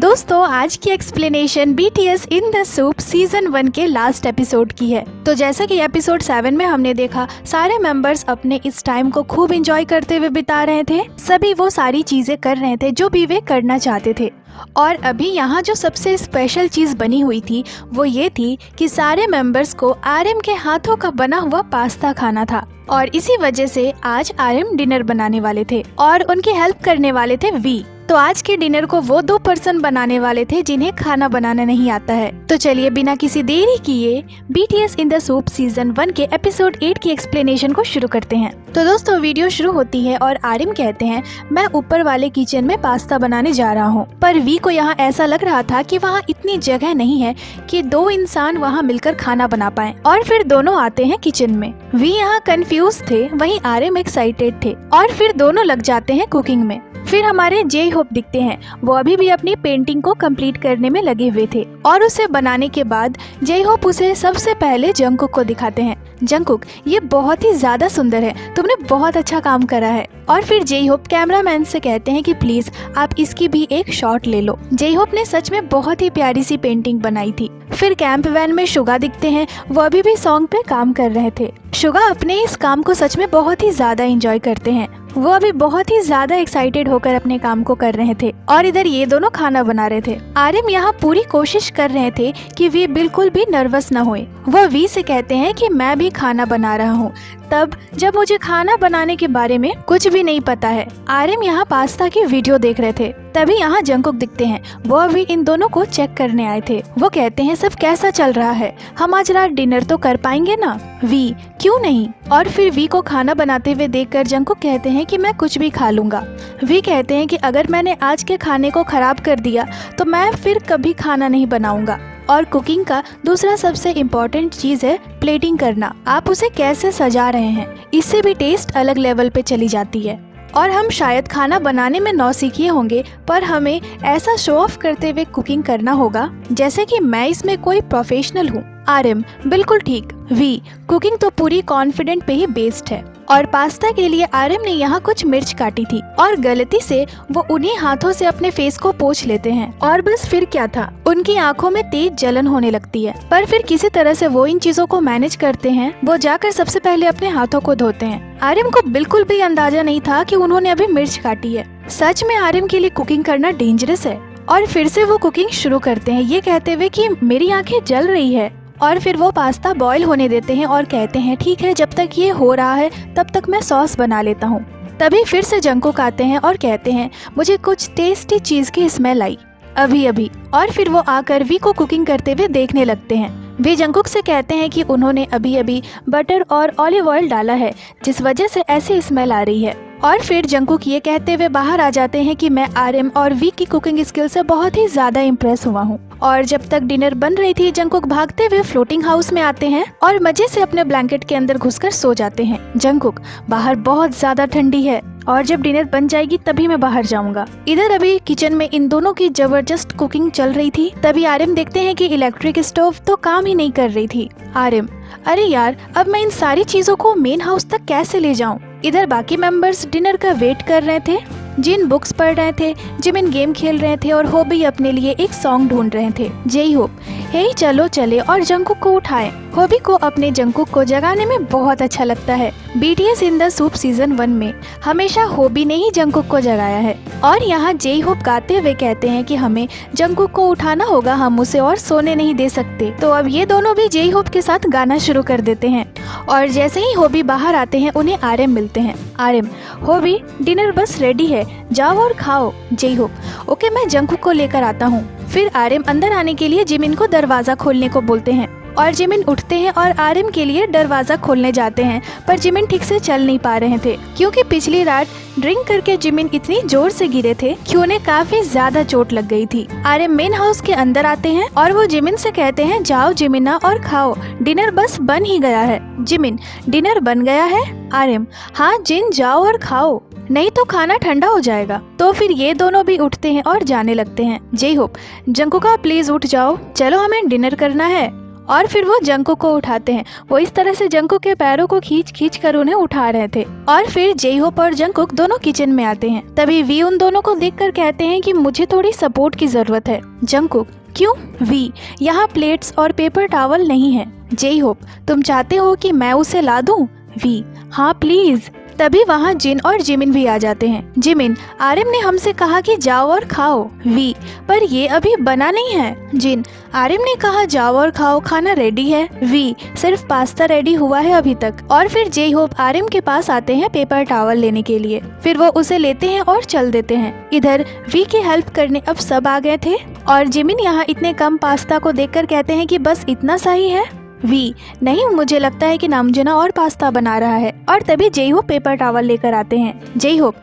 दोस्तों आज की explanation BTS in the soup season 1 के लास्ट एपिसोड की है। तो जैसा कि एपिसोड 7 में हमने देखा, सारे मेंबर्स अपने इस टाइम को खूब एंजॉय करते हुए बिता रहे थे। सभी वो सारी चीजें कर रहे थे जो भी वे करना चाहते थे। और अभी यहाँ जो सबसे स्पेशल चीज बनी हुई थी वो ये थी कि सारे मेंबर्स को आरएम के हाथों का बना हुआ पास्ता खाना था। और इसी वजह से आज आरएम डिनर बनाने वाले थे और उनकी हेल्प करने वाले थे वी। तो आज के डिनर को वो 2 पर्सन बनाने वाले थे जिन्हें खाना बनाना नहीं आता है। तो चलिए बिना किसी देरी किए BTS in the soup season 1 के एपिसोड 8 की एक्सप्लेनेशन को शुरू करते हैं। तो दोस्तों वीडियो शुरू होती है और आर्यन कहते हैं मैं ऊपर वाले किचन में पास्ता बनाने जा रहा हूँ। पर वी को यहाँ ऐसा लग रहा था कि वहाँ इतनी जगह नहीं है कि 2 इंसान वहाँ मिलकर खाना बना पाए। और फिर दोनों आते हैं किचन में। वी यहाँ कंफ्यूज थे, वहीं आर्यन एक्साइटेड थे और फिर दोनों लग जाते हैं कुकिंग में। फिर हमारे जे होप दिखते हैं, वो अभी भी अपनी पेंटिंग को कंप्लीट करने में लगे हुए थे। और उसे बनाने के बाद जे होप उसे सबसे पहले जंगकुक को दिखाते हैं। जंगकुक, ये बहुत ही ज्यादा सुंदर है, तुमने बहुत अच्छा काम करा है। और फिर जे होप कैमरामैन से कहते हैं कि प्लीज आप इसकी भी एक शॉट ले लो। जे होप ने सच में बहुत ही प्यारी सी पेंटिंग बनाई थी। फिर कैंप वैन में शुगा दिखते हैं, वो अभी भी सॉन्ग पे काम कर रहे थे। शुगा अपने इस काम को सच में बहुत ही ज्यादा एंजॉय करते हैं। वो अभी बहुत ही ज्यादा एक्साइटेड होकर अपने काम को कर रहे थे। और इधर ये दोनों खाना बना रहे थे। आर्यन यहाँ पूरी कोशिश कर रहे थे कि वी बिल्कुल भी नर्वस न होए। वो वी से कहते हैं कि मैं भी खाना बना रहा हूँ, तब जब मुझे खाना बनाने के बारे में कुछ भी नहीं पता है। आर्यन यहाँ पास्ता की वीडियो देख रहे थे। तभी यहाँ जंगकुक दिखते हैं, वो अभी इन दोनों को चेक करने आए थे। वो कहते हैं सब कैसा चल रहा है, हम आज रात डिनर तो कर पाएंगे ना? वी, क्यों नहीं? और फिर वी को खाना बनाते हुए देखकर जंगकुक कहते हैं कि मैं कुछ भी खा लूंगा। वी कहते हैं कि अगर मैंने आज के खाने को खराब कर दिया तो मैं फिर कभी खाना नहीं बनाऊंगा। और कुकिंग का दूसरा सबसे इम्पोर्टेंट चीज है प्लेटिंग करना। आप उसे कैसे सजा रहे हैं, इससे भी टेस्ट अलग लेवल पे चली जाती है। और हम शायद खाना बनाने में नौसिखिए होंगे, पर हमें ऐसा शो ऑफ करते हुए कुकिंग करना होगा जैसे कि मैं इसमें कोई प्रोफेशनल हूँ। आर्यन, बिल्कुल ठीक। वी, कुकिंग तो पूरी कॉन्फिडेंट पे ही बेस्ड है। और पास्ता के लिए आर्यन ने यहाँ कुछ मिर्च काटी थी और गलती से वो उन्हीं हाथों से अपने फेस को पोंछ लेते हैं। और बस फिर क्या था, उनकी आंखों में तेज जलन होने लगती है। पर फिर किसी तरह से वो इन चीजों को मैनेज करते हैं। वो जाकर सबसे पहले अपने हाथों को धोते हैं। आर्यन को बिल्कुल भी अंदाजा नहीं था कि उन्होंने अभी मिर्च काटी है। सच में आर्यन के लिए कुकिंग करना डेंजरस है। और फिर से वो कुकिंग शुरू करते हैं, ये कहते हुए कि मेरी आंखें जल रही है। और फिर वो पास्ता बॉईल होने देते हैं और कहते हैं ठीक है, जब तक ये हो रहा है तब तक मैं सॉस बना लेता हूँ। तभी फिर से जंगकुक आते हैं और कहते हैं मुझे कुछ टेस्टी चीज की स्मेल आई अभी अभी। और फिर वो आकर वी को कुकिंग करते हुए देखने लगते हैं। वे जंगकुक से कहते हैं कि उन्होंने अभी अभी बटर और ऑलिव ऑयल डाला है, जिस वजह से ऐसी स्मेल आ रही है। और फिर जंगकुक ये कहते हुए बाहर आ जाते हैं कि मैं आर्यन और वी की कुकिंग स्किल से बहुत ही ज्यादा इम्प्रेस हुआ हूँ। और जब तक डिनर बन रही थी, जंगकुक भागते हुए फ्लोटिंग हाउस में आते हैं और मजे से अपने ब्लैंकेट के अंदर घुसकर सो जाते हैं। जंगकुक, बाहर बहुत ज्यादा ठंडी है और जब डिनर बन जाएगी तभी मैं बाहर जाऊंगा। इधर अभी किचन में इन दोनों की जबरदस्त कुकिंग चल रही थी। तभी आर्यन देखते हैं कि इलेक्ट्रिक स्टोव तो काम ही नहीं कर रही थी। आर्यन, अरे यार, अब मैं इन सारी चीजों को मेन हाउस तक कैसे ले जाऊं? इधर बाकी मेंबर्स डिनर का वेट कर रहे थे, जिन बुक्स पढ़ रहे थे, जिमिन गेम खेल रहे थे और होबी अपने लिए एक सॉन्ग ढूंढ रहे थे। जे होप, हे चलो चले और जंगकुक को उठाएं। होबी को अपने जंगकुक को जगाने में बहुत अच्छा लगता है। BTS in the soup season 1 में हमेशा होबी ने ही जंगकुक को जगाया है। और यहाँ जे होप गाते हुए कहते हैं कि हमें जंगकुक को उठाना होगा, हम उसे और सोने नहीं दे सकते। तो अब ये दोनों भी जे होप के साथ गाना शुरू कर देते हैं। और जैसे ही होबी बाहर आते हैं उन्हें आर्यन मिलते हैं। आर्यन, होबी डिनर बस रेडी है, जाओ और खाओ। जे होप, ओके मैं जंगकुक को लेकर आता हूँ। फिर आर्यन अंदर आने के लिए जिमिन को दरवाजा खोलने को बोलते हैं और जिमिन उठते हैं और आर्यन के लिए दरवाजा खोलने जाते हैं। पर जिमिन ठीक से चल नहीं पा रहे थे क्योंकि पिछली रात ड्रिंक करके जिमिन इतनी जोर से गिरे थे कि उन्हें काफी ज्यादा चोट लग गई थी। आर्यन मेन हाउस के अंदर आते हैं और वो जिमिन से कहते हैं जाओ जिमिना और खाओ, डिनर बस बन ही गया है। जिमिन, डिनर बन गया है? आर्यन, हाँ जिन, जाओ और खाओ, नहीं तो खाना ठंडा हो जाएगा। तो फिर ये दोनों भी उठते हैं और जाने लगते हैं। जे होप, जंगकुक प्लीज उठ जाओ, चलो हमें डिनर करना है। और फिर वो जंकुक को उठाते हैं। वो इस तरह से जंकुक के पैरों को खींच कर उन्हें उठा रहे थे। और फिर जे-होप और जंकुक दोनों किचन में आते हैं। तभी वी उन दोनों को देखकर कहते हैं कि मुझे थोड़ी सपोर्ट की जरूरत है। जंकुक, क्यों? वी, यहाँ प्लेट्स और पेपर टॉवल नहीं है। जे-होप, तुम चाहते हो कि मैं उसे ला दूं? वी, हाँ प्लीज। तभी वहाँ जिन और जिमिन भी आ जाते हैं। जिमिन, आर्यन ने हमसे कहा कि जाओ और खाओ। वी, पर ये अभी बना नहीं है। जिन, आर्यन ने कहा जाओ और खाओ, खाना रेडी है। वी, सिर्फ पास्ता रेडी हुआ है अभी तक। और फिर जे-होप आर्यन के पास आते हैं पेपर टॉवल लेने के लिए। फिर वो उसे लेते हैं और चल देते हैं। इधर वी की हेल्प करने अब सब आ गए थे और जिमिन यहाँ इतने कम पास्ता को देखकर कहते हैं कि बस इतना सही है। वी, नहीं, मुझे लगता है कि नामजुना और पास्ता बना रहा है। और तभी जे-होप पेपर टॉवल लेकर आते हैं। जे-होप,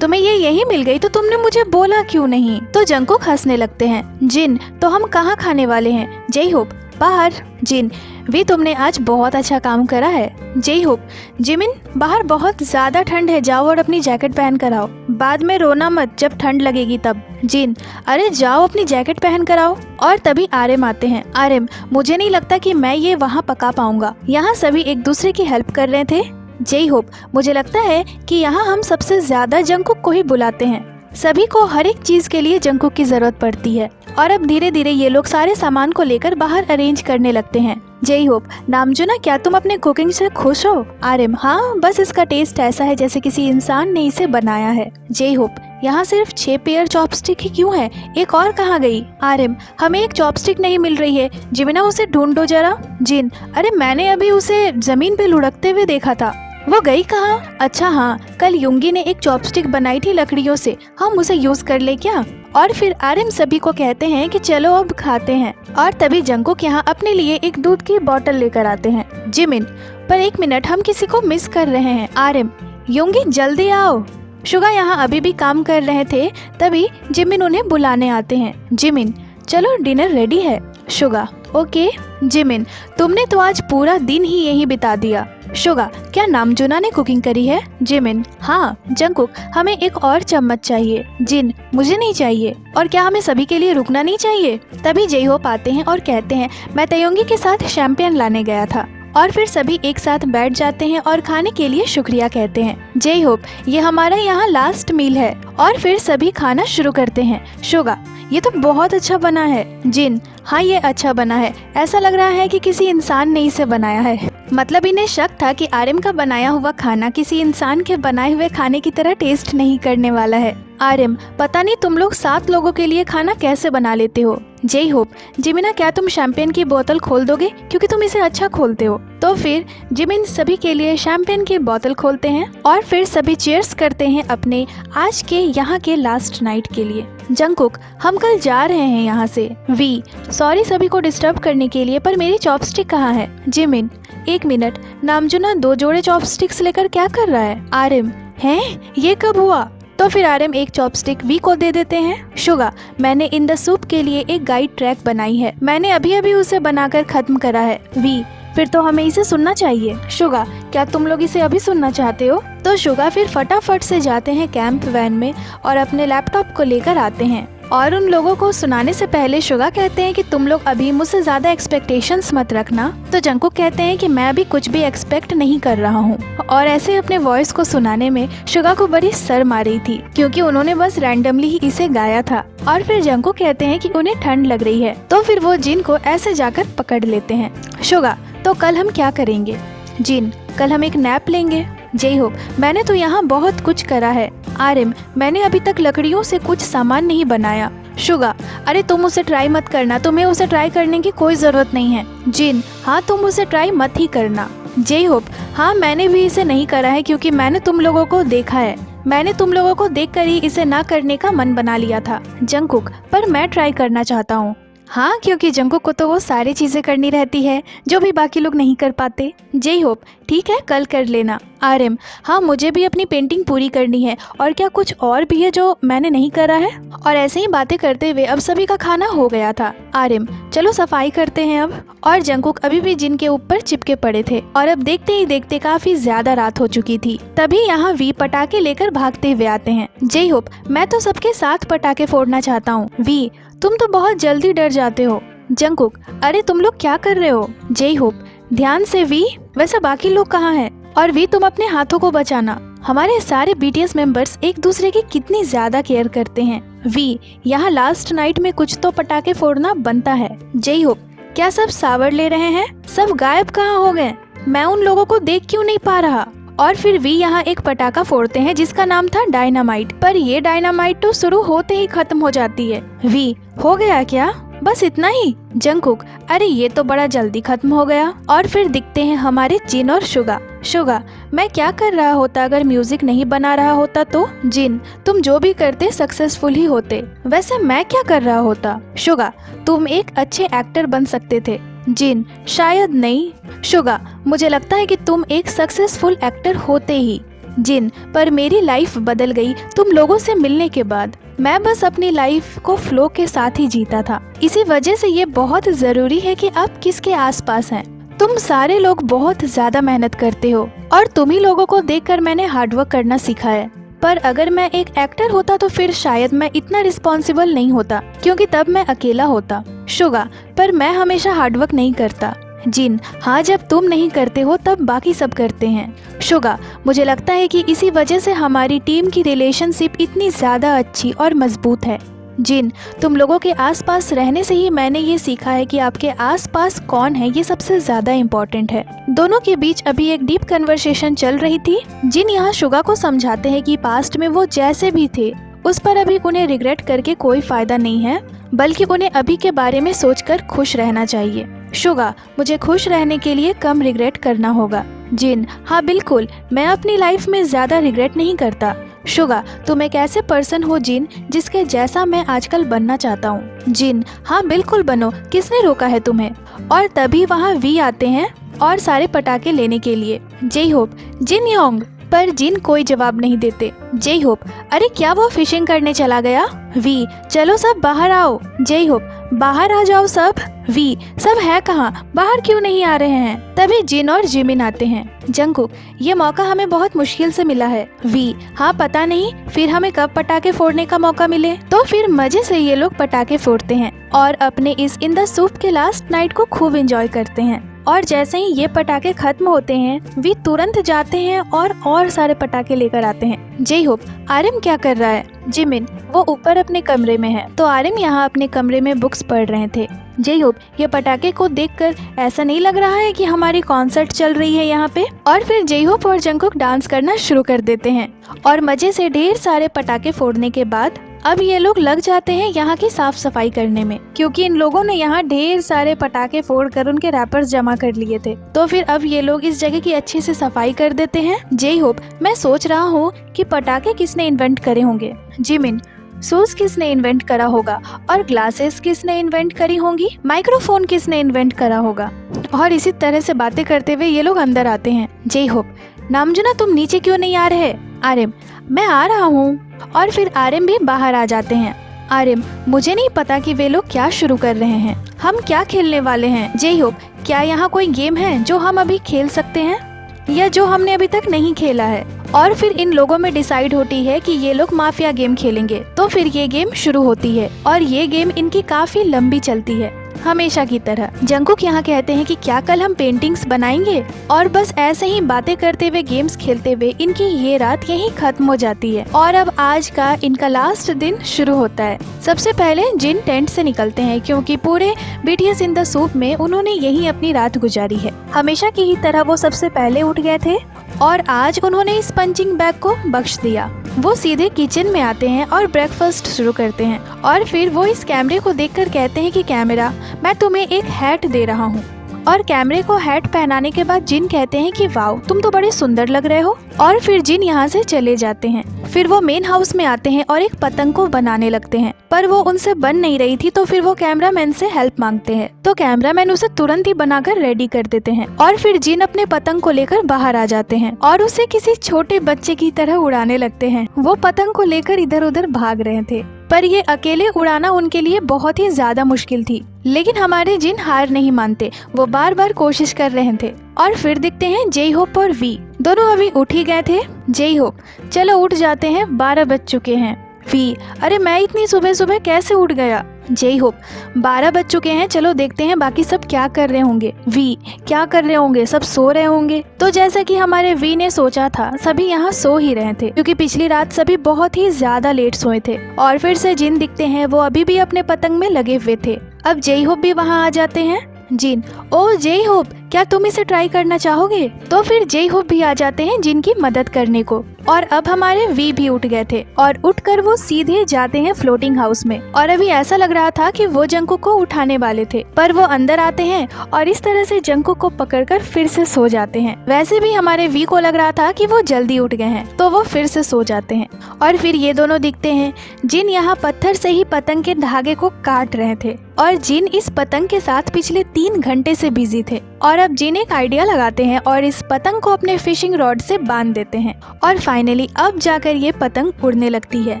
तुम्हें ये यही मिल गई तो तुमने मुझे बोला क्यों नहीं? तो जंकुक हंसने लगते हैं। जिन, तो हम कहाँ खाने वाले हैं? जे-होप, बाहर। जिन, वी, तुमने आज बहुत अच्छा काम करा है। जे-होप, जिमिन, बाहर बहुत ज्यादा ठंड है, जाओ और अपनी जैकेट पहन कर आओ। बाद में रोना मत जब ठंड लगेगी तब। जिन, अरे जाओ अपनी जैकेट पहन कर आओ। और तभी आर्यन आते हैं। आर्यन, मुझे नहीं लगता कि मैं ये वहाँ पका पाऊंगा। यहाँ सभी एक दूसरे की हेल्प कर रहे थे। जे-होप, मुझे लगता है कि यहाँ हम सबसे ज्यादा जंकुक को ही बुलाते हैं। सभी को हर एक चीज के लिए जंकुक की जरूरत पड़ती है। और अब धीरे धीरे ये लोग सारे सामान को लेकर बाहर अरेंज करने लगते हैं। जे-होप, नामजुना, क्या तुम अपने कुकिंग से खुश हो? आर्यन, हाँ, बस इसका टेस्ट ऐसा है जैसे किसी इंसान ने इसे बनाया है। जे-होप, यहाँ सिर्फ 6 पेयर चॉपस्टिक ही क्यों है? एक और कहाँ गई? आर्यन, हमें एक चॉपस्टिक नहीं मिल रही है। जिमिना, उसे ढूंढो जरा। जिन, अरे मैंने अभी उसे जमीन पे लुढ़कते हुए देखा था। वो गई कहाँ? अच्छा हाँ, कल युंगी ने एक चॉपस्टिक बनाई थी लकड़ियों से, हम उसे यूज कर ले क्या? और फिर आर्यन सभी को कहते हैं कि चलो अब खाते हैं। और तभी जंकुक यहाँ अपने लिए एक दूध की बोतल लेकर आते हैं। जिमिन, पर एक मिनट, हम किसी को मिस कर रहे हैं। आर्यन, युंगी जल्दी आओ। शुगा यहाँ अभी भी काम कर रहे थे। तभी जिमिन उन्हें बुलाने आते हैं। जिमिन, चलो डिनर रेडी है। Suga, okay. जिमिन, तुमने तो आज पूरा दिन ही यहीं बिता दिया। शुगा, क्या नामजुना ने कुकिंग करी है? जिमिन, हाँ। जंकुक, हमें एक और चम्मच चाहिए। जिन, मुझे नहीं चाहिए। और क्या हमें सभी के लिए रुकना नहीं चाहिए? तभी जे-होप आते हैं और कहते हैं, मैं तयोंगी के साथ शैंपेन लाने गया था। और फिर सभी एक साथ बैठ जाते हैं और खाने के लिए शुक्रिया कहते हैं। जे-होप, ये हमारा यहाँ लास्ट मील है। और फिर सभी खाना शुरू करते हैं। शुगा, ये तो बहुत अच्छा बना है। जिन, हाँ, ये अच्छा बना है, ऐसा लग रहा है कि किसी इंसान ने इसे बनाया है। मतलब इन्हें शक था कि आर्यन का बनाया हुआ खाना किसी इंसान के बनाए हुए खाने की तरह टेस्ट नहीं करने वाला है। आर्यन, पता नहीं तुम लोग 7 लोगों के लिए खाना कैसे बना लेते हो। जे-होप, जिमिना, क्या तुम शैंपेन की बोतल खोल दोगे, क्योंकि तुम इसे अच्छा खोलते हो? तो फिर जिमिन सभी के लिए शैंपेन की बोतल खोलते हैं और फिर सभी चीयर्स करते हैं अपने आज के यहाँ के लास्ट नाइट के लिए। जंकुक, हम कल जा रहे हैं यहाँ से। वी, सॉरी सभी को डिस्टर्ब करने के लिए, पर मेरी चॉपस्टिक कहाँ है? जिमिन, एक मिनट, नामजुना 2 जोड़े चॉपस्टिक्स लेकर क्या कर रहा है? आर्यन, हैं, ये कब हुआ? तो फिर आर्यन एक चॉपस्टिक वी को दे देते हैं। शुगा, मैंने इन द सूप के लिए एक गाइड ट्रैक बनाई है, मैंने अभी अभी उसे बनाकर खत्म करा है। वी, फिर तो हमें इसे सुनना चाहिए। शुगा, क्या तुम लोग इसे अभी सुनना चाहते हो? तो शुगा फिर फटाफट से जाते हैं कैंप वैन में और अपने लैपटॉप को लेकर आते हैं। और उन लोगों को सुनाने से पहले शुगा कहते हैं कि तुम लोग अभी मुझसे ज्यादा एक्सपेक्टेशंस मत रखना। तो जंकुक कहते हैं कि मैं अभी कुछ भी एक्सपेक्ट नहीं कर रहा हूँ। और ऐसे अपने वॉइस को सुनाने में शुगा को बड़ी शर्म आ रही थी, क्योंकि उन्होंने बस रैंडमली ही इसे गाया था। और फिर जंकुक कहते हैं कि उन्हें ठंड लग रही है, तो फिर वो जिन को ऐसे जाकर पकड़ लेते हैं। शुगा, तो कल हम क्या करेंगे? जिन, कल हम एक नैप लेंगे। जे-होप, मैंने तो यहाँ बहुत कुछ करा है। आर्यन, मैंने अभी तक लकड़ियों से कुछ सामान नहीं बनाया। शुगा, अरे तुम उसे ट्राई मत करना, तुम्हें उसे ट्राई करने की कोई जरूरत नहीं है। जिन, हाँ, तुम उसे ट्राई मत ही करना। जे-होप, हाँ, मैंने भी इसे नहीं करा है क्योंकि मैंने तुम लोगों को देखा है, मैंने तुम लोगों को देखकर ही इसे ना करने का मन बना लिया था। जंकुक, पर मैं ट्राई करना चाहता हूँ। हाँ, क्योंकि जंकुक को तो वो सारी चीजें करनी रहती है जो भी बाकी लोग नहीं कर पाते। जे-होप, ठीक है, कल कर लेना। आर्यन, हाँ, मुझे भी अपनी पेंटिंग पूरी करनी है। और क्या कुछ और भी है जो मैंने नहीं करा है? और ऐसे ही बातें करते हुए अब सभी का खाना हो गया था। आर्यन, चलो सफाई करते हैं अब। और जंकुक अभी भी जिन के ऊपर चिपके पड़े थे और अब देखते ही देखते काफी ज्यादा रात हो चुकी थी। तभी यहाँ वी पटाखे लेकर भागते हुए आते हैं। जे-होप, मैं तो सबके साथ पटाखे फोड़ना चाहता हूँ। वी, तुम तो बहुत जल्दी डर जाते हो। जंगकुक, अरे तुम लोग क्या कर रहे हो? जे होप, ध्यान से वी, वैसे बाकी लोग कहाँ हैं? और वी तुम अपने हाथों को बचाना। हमारे सारे बीटीएस मेंबर्स एक दूसरे की कितनी ज्यादा केयर करते हैं। वी, यहाँ लास्ट नाइट में कुछ तो पटाखे फोड़ना बनता है। जे होप, क्या सब सावर ले रहे हैं? सब गायब कहाँ हो गए? मैं उन लोगों को देख क्यों नहीं पा रहा? और फिर वी यहाँ एक पटाखा फोड़ते हैं जिसका नाम था डायनामाइट, पर ये डायनामाइट तो शुरू होते ही खत्म हो जाती है। वी, हो गया क्या? बस इतना ही? जंगकुक, अरे ये तो बड़ा जल्दी खत्म हो गया। और फिर दिखते हैं हमारे जिन और शुगा। शुगा, मैं क्या कर रहा होता अगर म्यूजिक नहीं बना रहा होता तो? जिन, तुम जो भी करते सक्सेसफुल ही होते। वैसे मैं क्या कर रहा होता? शुगा, तुम एक अच्छे एक्टर बन सकते थे। जिन, शायद नहीं। शुगा, मुझे लगता है कि तुम एक सक्सेसफुल एक्टर होते ही। जिन, पर मेरी लाइफ बदल गई तुम लोगों से मिलने के बाद। मैं बस अपनी लाइफ को फ्लो के साथ ही जीता था। इसी वजह से ये बहुत जरूरी है कि आप किसके आसपास हैं। तुम सारे लोग बहुत ज्यादा मेहनत करते हो और तुम ही लोगों को देखकर मैंने हार्डवर्क करना सीखा है। पर अगर मैं एक एक्टर होता तो फिर शायद मैं इतना रिस्पॉन्सिबल नहीं होता, क्योंकि तब मैं अकेला होता। शुगा, पर मैं हमेशा हार्डवर्क नहीं करता। जिन, हाँ जब तुम नहीं करते हो तब बाकी सब करते हैं। शुगा, मुझे लगता है कि इसी वजह से हमारी टीम की रिलेशनशिप इतनी ज्यादा अच्छी और मजबूत है। जिन, तुम लोगों के आसपास रहने से ही मैंने ये सीखा है कि आपके आसपास कौन है ये सबसे ज्यादा इम्पोर्टेंट है। दोनों के बीच अभी एक डीप कन्वर्सेशन चल रही थी। जिन यहाँ शुगा को समझाते हैं कि पास्ट में वो जैसे भी थे उस पर अभी उन्हें रिग्रेट करके कोई फायदा नहीं है, बल्कि उन्हें अभी के बारे में सोचकर खुश रहना चाहिए। शुगा, मुझे खुश रहने के लिए कम रिग्रेट करना होगा। जिन, हाँ बिल्कुल, मैं अपनी लाइफ में ज्यादा रिग्रेट नहीं करता। शुगा, तुम एक ऐसे पर्सन हो जिन जिसके जैसा मैं आजकल बनना चाहता हूँ। जिन, हाँ बिल्कुल बनो, किसने रोका है तुम्हें? और तभी वहाँ वी आते हैं और सारे पटाखे लेने के लिए। जे होप, जिन योंग, पर जिन कोई जवाब नहीं देते। जे होप, अरे क्या वो फिशिंग करने चला गया? वी, चलो सब बाहर आओ। जे होप, बाहर आ जाओ सब। वी, सब है कहाँ? बाहर क्यों नहीं आ रहे हैं? तभी जिन और जिमिन आते हैं। जंगकुक, ये मौका हमें बहुत मुश्किल से मिला है। वी, हाँ पता नहीं फिर हमें कब पटाखे फोड़ने का मौका मिले। तो फिर मजे से ये लोग पटाखे फोड़ते हैं और अपने इस इन द सूप के लास्ट नाइट को खूब एंजॉय करते हैं। और जैसे ही ये पटाखे खत्म होते हैं वे तुरंत जाते हैं और सारे पटाखे लेकर आते हैं। जे होप, आर्यन क्या कर रहा है? जिमिन, वो ऊपर अपने कमरे में है। तो आर्यन यहाँ अपने कमरे में बुक्स पढ़ रहे थे। जे होप, ये पटाखे को देखकर ऐसा नहीं लग रहा है कि हमारी कॉन्सर्ट चल रही है यहाँ पे? और फिर जे होप और जंगकुक डांस करना शुरू कर देते हैं और मजे से ढेर सारे पटाखे फोड़ने के बाद अब ये लोग लग जाते हैं यहाँ की साफ सफाई करने में, क्योंकि इन लोगों ने यहाँ ढेर सारे पटाखे फोड़कर उनके रैपर्स जमा कर लिए थे। तो फिर अब ये लोग इस जगह की अच्छे से सफाई कर देते हैं। जे होप, मैं सोच रहा हूँ कि पटाखे किसने इन्वेंट करे होंगे। जिमिन, शूज किसने इन्वेंट करा होगा? और ग्लासेस किसने इन्वेंट करी होंगी? माइक्रोफोन किसने इन्वेंट करा होगा? और इसी तरह से बातें करते हुए ये लोग अंदर आते हैं। जे होप, नामजुना तुम नीचे क्यों नहीं आ रहे? आर्यन, मैं आ रहा हूँ। और फिर आर्यन भी बाहर आ जाते हैं। आर्यन, मुझे नहीं पता कि वे लोग क्या शुरू कर रहे हैं, हम क्या खेलने वाले हैं। जे होप, क्या यहाँ कोई गेम है जो हम अभी खेल सकते हैं या जो हमने अभी तक नहीं खेला है? और फिर इन लोगों में डिसाइड होती है कि ये लोग माफिया गेम खेलेंगे। तो फिर ये गेम शुरू होती है और ये गेम इनकी काफी लंबी चलती है, हमेशा की तरह। जंगकुक यहाँ कहते हैं कि क्या कल हम पेंटिंग्स बनाएंगे? और बस ऐसे ही बातें करते हुए गेम्स खेलते हुए इनकी ये रात यहीं खत्म हो जाती है और अब आज का इनका लास्ट दिन शुरू होता है। सबसे पहले जिन टेंट से निकलते हैं क्योंकि पूरे बीटीएस इन द सूप में उन्होंने यही अपनी रात गुजारी है। हमेशा की ही तरह वो सबसे पहले उठ गए थे और आज उन्होंने इस पंचिंग बैग को बख्श दिया। वो सीधे किचन में आते हैं और ब्रेकफास्ट शुरू करते हैं और फिर वो इस कैमरे को देखकर कहते हैं कि कैमरा, मैं तुम्हें एक हैट दे रहा हूँ। और कैमरे को हैट पहनाने के बाद जिन कहते हैं कि वाओ, तुम तो बड़े सुंदर लग रहे हो। और फिर जिन यहाँ से चले जाते हैं। फिर वो मेन हाउस में आते हैं और एक पतंग को बनाने लगते हैं, पर वो उनसे बन नहीं रही थी। तो फिर वो कैमरामैन से हेल्प मांगते हैं, तो कैमरामैन उसे तुरंत ही बनाकर रेडी कर देते हैं। और फिर जिन अपने पतंग को लेकर बाहर आ जाते हैं और उसे किसी छोटे बच्चे की तरह उड़ाने लगते हैं। वो पतंग को लेकर इधर उधर भाग रहे थे, पर ये अकेले उड़ाना उनके लिए बहुत ही ज्यादा मुश्किल थी। लेकिन हमारे जिन हार नहीं मानते, वो बार बार कोशिश कर रहे थे। और फिर दिखते हैं जे होप और वी, दोनों अभी उठ ही गए थे। जे होप, चलो उठ जाते हैं, 12 बज चुके हैं। वी, अरे मैं इतनी सुबह सुबह कैसे उठ गया? जय होप 12 बज चुके हैं, चलो देखते हैं बाकी सब क्या कर रहे होंगे। वी क्या कर रहे होंगे, सब सो रहे होंगे। तो जैसा कि हमारे वी ने सोचा था, सभी यहाँ सो ही रहे थे क्योंकि पिछली रात सभी बहुत ही ज्यादा लेट सोए थे। और फिर से जिन दिखते हैं, वो अभी भी अपने पतंग में लगे हुए थे। अब जय होप भी वहाँ आ जाते हैं। जिन, ओ जय होप, क्या तुम इसे ट्राई करना चाहोगे? तो फिर जय होप भी आ जाते हैं जिन की मदद करने को। और अब हमारे वी भी उठ गए थे और उठकर वो सीधे जाते हैं फ्लोटिंग हाउस में। और अभी ऐसा लग रहा था कि वो जंकुक को उठाने वाले थे, पर वो अंदर आते हैं और इस तरह से जंकुक को पकड़कर फिर से सो जाते हैं। वैसे भी हमारे वी को लग रहा था कि वो जल्दी उठ गए हैं, तो वो फिर से सो जाते हैं। और फिर ये दोनों दिखते हैं। जिन यहाँ पत्थर से ही पतंग के धागे को काट रहे थे और जिन इस पतंग के साथ पिछले 3 घंटे से बिजी थे। और अब जिन एक आइडिया लगाते हैं और इस पतंग को अपने फिशिंग रॉड से बांध देते हैं और फाइनली अब जाकर ये पतंग उड़ने लगती है।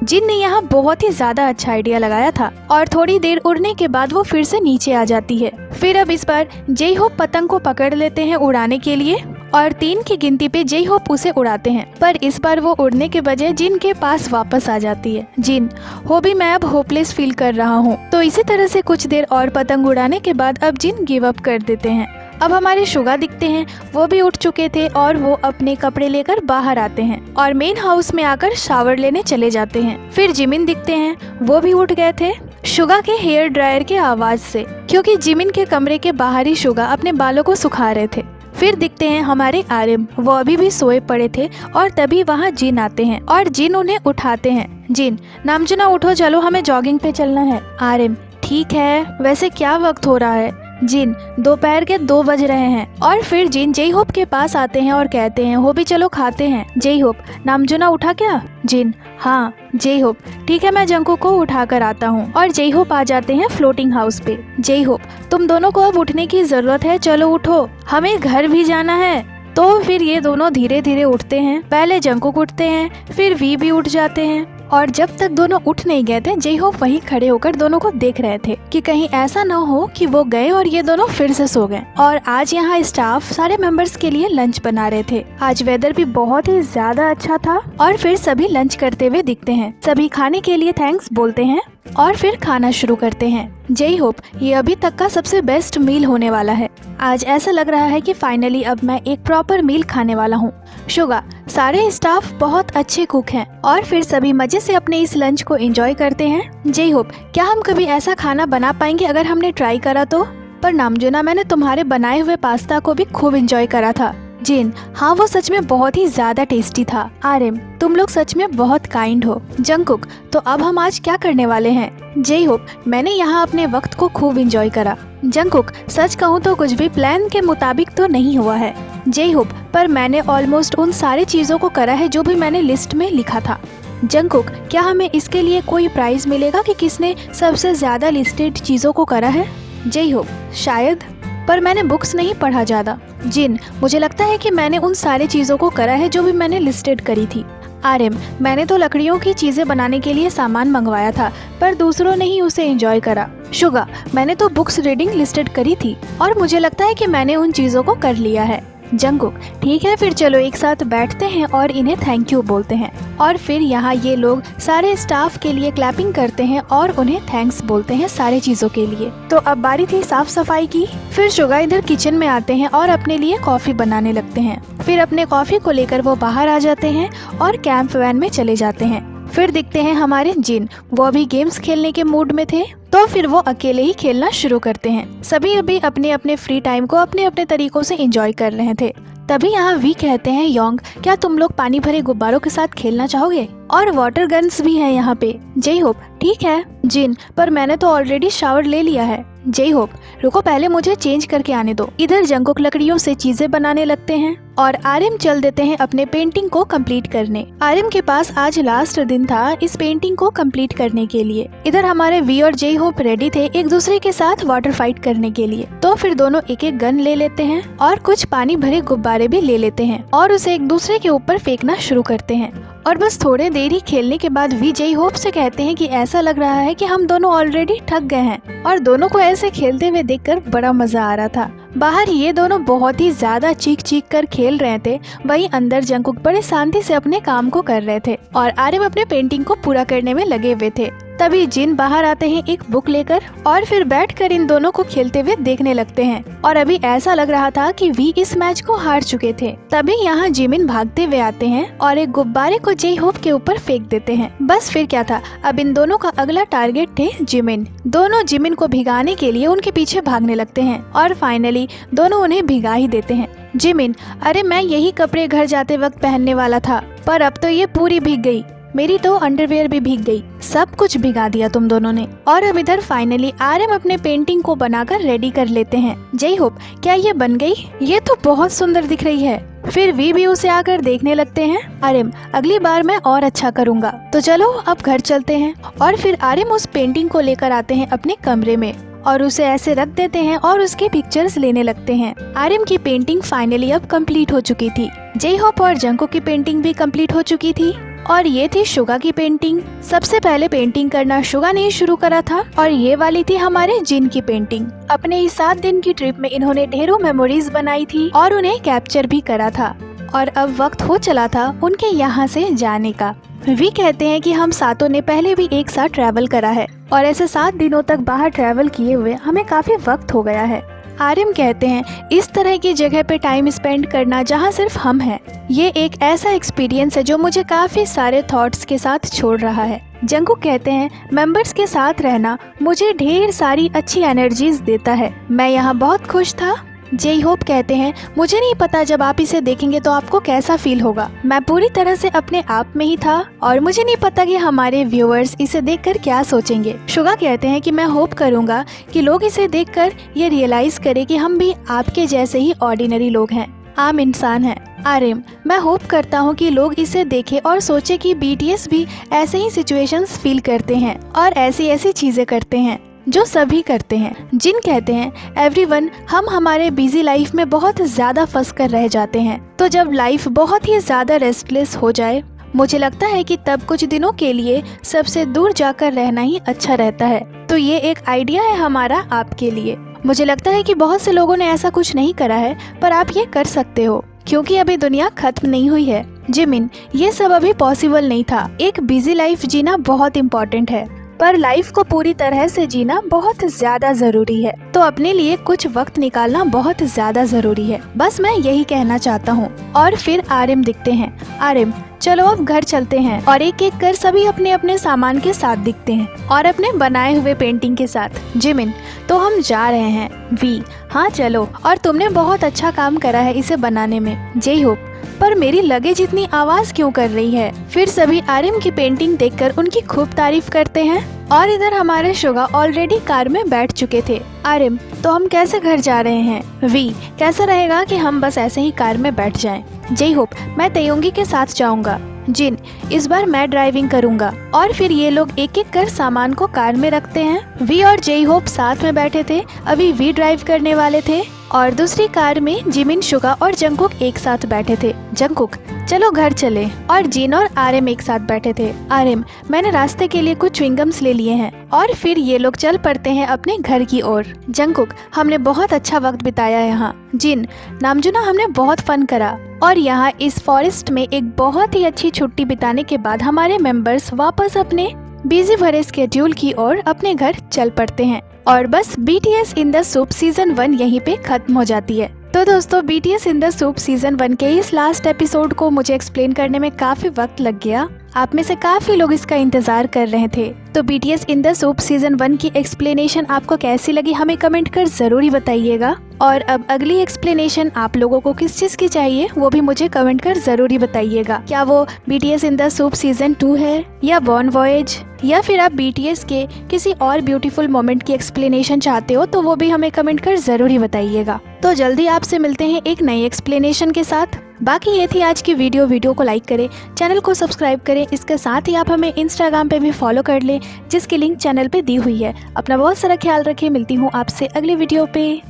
जिन ने यहाँ बहुत ही ज्यादा अच्छा आइडिया लगाया था और थोड़ी देर उड़ने के बाद वो फिर से नीचे आ जाती है। फिर अब इस बार जय होप पतंग को पकड़ लेते हैं उड़ाने के लिए और 3 की गिनती पे जय होप उसे उड़ाते हैं, पर इस बार वो उड़ने के बजाय जिन के पास वापस आ जाती है। जिन, हो भी मैं अब होपलेस फील कर रहा हूँ। तो इसी तरह से कुछ देर और पतंग उड़ाने के बाद अब जिन गिव अप कर देते हैं। अब हमारे शुगा दिखते हैं, वो भी उठ चुके थे और वो अपने कपड़े लेकर बाहर आते हैं और मेन हाउस में आकर शावर लेने चले जाते हैं। फिर जिमिन दिखते हैं, वो भी उठ गए थे शुगा के हेयर ड्रायर के आवाज से, क्योंकि जिमिन के कमरे के बाहर ही शुगा अपने बालों को सुखा रहे थे। फिर दिखते हैं हमारे आर्यम, वो अभी भी सोए पड़े थे और तभी वहाँ जिन आते हैं और जिन उन्हें उठाते हैं। जिन, नामजुना उठो, चलो हमें जॉगिंग पे चलना है। आर्यम, ठीक है, वैसे क्या वक्त हो रहा है? जिन, दोपहर के 2 बज रहे हैं। और फिर जिन जय होप के पास आते हैं और कहते हैं, हो भी चलो खाते हैं। जय होप, नामजुना उठा क्या? जिन, हाँ। जय होप, ठीक है, मैं जंकुक को उठा कर आता हूँ। और जय होप आ जाते हैं फ्लोटिंग हाउस पे। जय होप, तुम दोनों को अब उठने की जरूरत है, चलो उठो, हमें घर भी जाना है। तो फिर ये दोनों धीरे धीरे उठते हैं। पहले जंकुक उठते हैं, फिर वी भी उठ जाते हैं। और जब तक दोनों उठ नहीं गए थे, जय होप वहीं खड़े होकर दोनों को देख रहे थे कि कहीं ऐसा न हो कि वो गए और ये दोनों फिर से सो गए। और आज यहाँ स्टाफ सारे मेंबर्स के लिए लंच बना रहे थे। आज वेदर भी बहुत ही ज्यादा अच्छा था। और फिर सभी लंच करते हुए दिखते हैं। सभी खाने के लिए थैंक्स बोलते हैं और फिर खाना शुरू करते हैं। जय होप, ये अभी तक का सबसे बेस्ट मील होने वाला है। आज ऐसा लग रहा है कि फाइनली अब मैं एक प्रॉपर मील खाने वाला हूँ। शुगा, सारे स्टाफ बहुत अच्छे कुक हैं। और फिर सभी मजे से अपने इस लंच को एंजॉय करते हैं। जय होप, क्या हम कभी ऐसा खाना बना पाएंगे अगर हमने ट्राई करा तो? पर नामजुना, मैंने तुम्हारे बनाए हुए पास्ता को भी खूब एंजॉय करा था। जिन, हाँ वो सच में बहुत ही ज्यादा टेस्टी था। आर्यम, तुम लोग सच में बहुत काइंड हो। जंकुक, तो अब हम आज क्या करने वाले हैं? जय होप, मैंने यहाँ अपने वक्त को खूब एंजॉय करा। जंकुक, सच कहूँ तो कुछ भी प्लान के मुताबिक तो नहीं हुआ है। जय होप, पर मैंने ऑलमोस्ट उन सारी चीजों को करा है जो भी मैंने लिस्ट में लिखा था। जंकुक, क्या हमें इसके लिए कोई प्राइज मिलेगा कि किसने सबसे ज्यादा लिस्टेड चीजों को करा है? जय होप, शायद, पर मैंने बुक्स नहीं पढ़ा ज्यादा। जिन, मुझे लगता है कि मैंने उन सारी चीजों को करा है जो भी मैंने लिस्टेड करी थी। आर्यम, मैंने तो लकड़ियों की चीजें बनाने के लिए सामान मंगवाया था, पर दूसरों ने ही उसे एंजॉय करा। शुगा, मैंने तो बुक्स रीडिंग लिस्टेड करी थी और मुझे लगता है कि मैंने उन चीजों को कर लिया है। जंकुक, ठीक है, फिर चलो एक साथ बैठते हैं और इन्हें थैंक यू बोलते हैं। और फिर यहाँ ये लोग सारे स्टाफ के लिए क्लैपिंग करते हैं और उन्हें थैंक्स बोलते हैं सारी चीजों के लिए। तो अब बारी थी साफ सफाई की। फिर शुगा इधर किचन में आते हैं और अपने लिए कॉफी बनाने लगते हैं। फिर अपने कॉफी को लेकर वो बाहर आ जाते हैं और कैंप वैन में चले जाते हैं। फिर दिखते हैं हमारे जिन, वो अभी गेम्स खेलने के मूड में थे, तो फिर वो अकेले ही खेलना शुरू करते हैं। सभी अभी अपने अपने फ्री टाइम को अपने अपने तरीकों से एंजॉय कर रहे थे। तभी यहाँ वी कहते हैं, योंग, क्या तुम लोग पानी भरे गुब्बारों के साथ खेलना चाहोगे? और वाटर गन्स भी हैं यहाँ पे। जय होप, ठीक है। जिन, पर मैंने तो ऑलरेडी शावर ले लिया है। जय होप, रुको, पहले मुझे चेंज करके आने दो। इधर जंकुक लकड़ियों से चीजें बनाने लगते हैं और आर्यम चल देते हैं अपने पेंटिंग को कंप्लीट करने। आर्यम के पास आज लास्ट दिन था इस पेंटिंग को कंप्लीट करने के लिए। इधर हमारे वी और जय होप रेडी थे एक दूसरे के साथ वाटर फाइट करने के लिए। तो फिर दोनों एक एक गन ले लेते हैं और कुछ पानी भरे गुब्बारे भी ले लेते हैं और उसे एक दूसरे के ऊपर फेंकना शुरू करते हैं। और बस थोड़े देर ही खेलने के बाद वी जय होप से कहते हैं कि ऐसा लग रहा है कि हम दोनों ऑलरेडी थक गए हैं। और दोनों को ऐसे खेलते हुए देखकर बड़ा मजा आ रहा था। बाहर ये दोनों बहुत ही ज्यादा चीख चीख कर खेल रहे थे, वहीं अंदर जंकुक बड़े शांति से अपने काम को कर रहे थे और आर्यम अपने पेंटिंग को पूरा करने में लगे हुए थे। तभी जिन बाहर आते हैं एक बुक लेकर और फिर बैठकर इन दोनों को खेलते हुए देखने लगते हैं। और अभी ऐसा लग रहा था कि वी इस मैच को हार चुके थे। तभी यहाँ जिमिन भागते हुए आते हैं और एक गुब्बारे को जे होप के ऊपर फेंक देते हैं। बस फिर क्या था, अब इन दोनों का अगला टारगेट थे जिमिन। दोनों जिमिन को भिगाने के लिए उनके पीछे भागने लगते हैं और फाइनली दोनों उन्हें भिगा ही देते हैं। जिमिन, अरे मैं यही कपड़े घर जाते वक्त पहनने वाला था, पर अब तो ये पूरी भीग गई, मेरी तो अंडरवेयर भी भीग गई, सब कुछ भिगा दिया तुम दोनों ने। और अब इधर फाइनली आर्यन अपने पेंटिंग को बनाकर रेडी कर लेते हैं। जय होप, क्या ये बन गई? ये तो बहुत सुंदर दिख रही है। फिर वी भी उसे आकर देखने लगते हैं। आर्यन, अगली बार मैं और अच्छा करूँगा, तो चलो अब घर चलते हैं। और फिर आर्यन उस पेंटिंग को लेकर आते हैं अपने कमरे में और उसे ऐसे रख देते हैं और उसके पिक्चर्स लेने लगते हैं। आर्यन की पेंटिंग फाइनली अब कंप्लीट हो चुकी थी। जय होप और जंकुक की पेंटिंग भी कंप्लीट हो चुकी थी और ये थी शुगा की पेंटिंग। सबसे पहले पेंटिंग करना शुगा ने ही शुरू करा था और ये वाली थी हमारे जिन की पेंटिंग। अपने इस 7 दिन की ट्रिप में इन्होंने ढेरों मेमोरीज बनाई थी और उन्हें कैप्चर भी करा था और अब वक्त हो चला था उनके यहाँ से जाने का। वी कहते हैं कि हम सातों ने पहले भी एक साथ ट्रैवल करा है और ऐसे 7 दिनों तक बाहर ट्रैवल किए हुए हमें काफी वक्त हो गया है। आर्यन कहते हैं इस तरह की जगह पे टाइम स्पेंड करना जहाँ सिर्फ हम हैं, ये एक ऐसा एक्सपीरियंस है जो मुझे काफी सारे थॉट्स के साथ छोड़ रहा है। जंकुक कहते हैं मेंबर्स के साथ रहना मुझे ढेर सारी अच्छी एनर्जीज देता है, मैं यहाँ बहुत खुश था। जय होप कहते हैं मुझे नहीं पता जब आप इसे देखेंगे तो आपको कैसा फील होगा, मैं पूरी तरह से अपने आप में ही था और मुझे नहीं पता कि हमारे व्यूअर्स इसे देखकर क्या सोचेंगे। शुगा कहते हैं कि मैं होप करूंगा कि लोग इसे देखकर ये रियलाइज करें कि हम भी आपके जैसे ही ऑर्डिनरी लोग हैं, आम इंसान हैं। आर्यन, मैं होप करता हूँ कि लोग इसे देखें और सोचे कि BTS भी ऐसे ही सिचुएशंस फील करते हैं और ऐसी चीजें करते हैं जो सभी करते हैं। जिन कहते हैं एवरीवन, हम हमारे बिजी लाइफ में बहुत ज्यादा फंस कर रह जाते हैं, तो जब लाइफ बहुत ही ज्यादा रेस्टलेस हो जाए मुझे लगता है कि तब कुछ दिनों के लिए सबसे दूर जाकर रहना ही अच्छा रहता है। तो ये एक आइडिया है हमारा आपके लिए। मुझे लगता है कि बहुत से लोगों ने ऐसा कुछ नहीं करा है, पर आप ये कर सकते हो क्योंकि अभी दुनिया खत्म नहीं हुई है। जिमिन, ये सब अभी पॉसिबल नहीं था। एक बिजी लाइफ जीना बहुत इम्पोर्टेंट है, पर लाइफ को पूरी तरह से जीना बहुत ज्यादा जरूरी है, तो अपने लिए कुछ वक्त निकालना बहुत ज्यादा जरूरी है। बस मैं यही कहना चाहता हूँ। और फिर आर्यन दिखते हैं। आर्यन, चलो अब घर चलते हैं। और एक एक कर सभी अपने अपने सामान के साथ दिखते हैं और अपने बनाए हुए पेंटिंग के साथ। जिमिन, तो हम जा रहे हैं। वी, हाँ चलो, और तुमने बहुत अच्छा काम करा है इसे बनाने में। जय होप, पर मेरी लगेज इतनी आवाज क्यों कर रही है? फिर सभी आर्यन की पेंटिंग देखकर उनकी खूब तारीफ करते हैं और इधर हमारे शुगा ऑलरेडी कार में बैठ चुके थे। आर्यन, तो हम कैसे घर जा रहे हैं? वी, कैसा रहेगा कि हम बस ऐसे ही कार में बैठ जाएं। जय होप, मैं तयंगी के साथ जाऊंगा। जिन, इस बार मैं ड्राइविंग करूंगा। और फिर ये लोग एक एक कर सामान को कार में रखते हैं। वी और जय होप साथ में बैठे थे, अभी वी ड्राइव करने वाले थे और दूसरी कार में जिमिन, शुगा और जंकुक एक साथ बैठे थे। जंकुक, चलो घर चले। और जिन और आर्यन एक साथ बैठे थे। आर्यन, मैंने रास्ते के लिए कुछ च्युइंगम्स ले लिए हैं। और फिर ये लोग चल पड़ते हैं अपने घर की ओर। जंकुक, हमने बहुत अच्छा वक्त बिताया यहाँ। जिन, नामजुना, हमने बहुत फन करा। और यहाँ इस फॉरेस्ट में एक बहुत ही अच्छी छुट्टी बिताने के बाद हमारे मेंबर्स वापस अपने बिजी भरे स्केड्यूल की ओर अपने घर चल पड़ते हैं। और बस BTS in the soup season 1 यहीं पे खत्म हो जाती है। तो दोस्तों, BTS in the soup season 1 के इस लास्ट एपिसोड को मुझे एक्सप्लेन करने में काफी वक्त लग गया। आप में से काफी लोग इसका इंतजार कर रहे थे। तो BTS in the soup season 1 की एक्सप्लेनेशन आपको कैसी लगी हमें कमेंट कर जरूर बताइएगा। और अब अगली एक्सप्लेनेशन आप लोगों को किस चीज की चाहिए वो भी मुझे कमेंट कर जरूर बताइएगा। क्या वो BTS in the soup season 2 है या बॉर्न वॉयेज, या फिर आप BTS के किसी और ब्यूटीफुल मोमेंट की एक्सप्लेनेशन चाहते हो तो वो भी हमें कमेंट कर जरूर बताइएगा। तो जल्दी आपसे मिलते हैं एक नई एक्सप्लेनेशन के साथ। बाकी ये थी आज की वीडियो को लाइक करें, चैनल को सब्सक्राइब करें, इसके साथ ही आप हमें इंस्टाग्राम पे भी फॉलो कर लें जिसकी लिंक चैनल पे दी हुई है। अपना बहुत सारा ख्याल रखें, मिलती हूँ आपसे अगली वीडियो पे।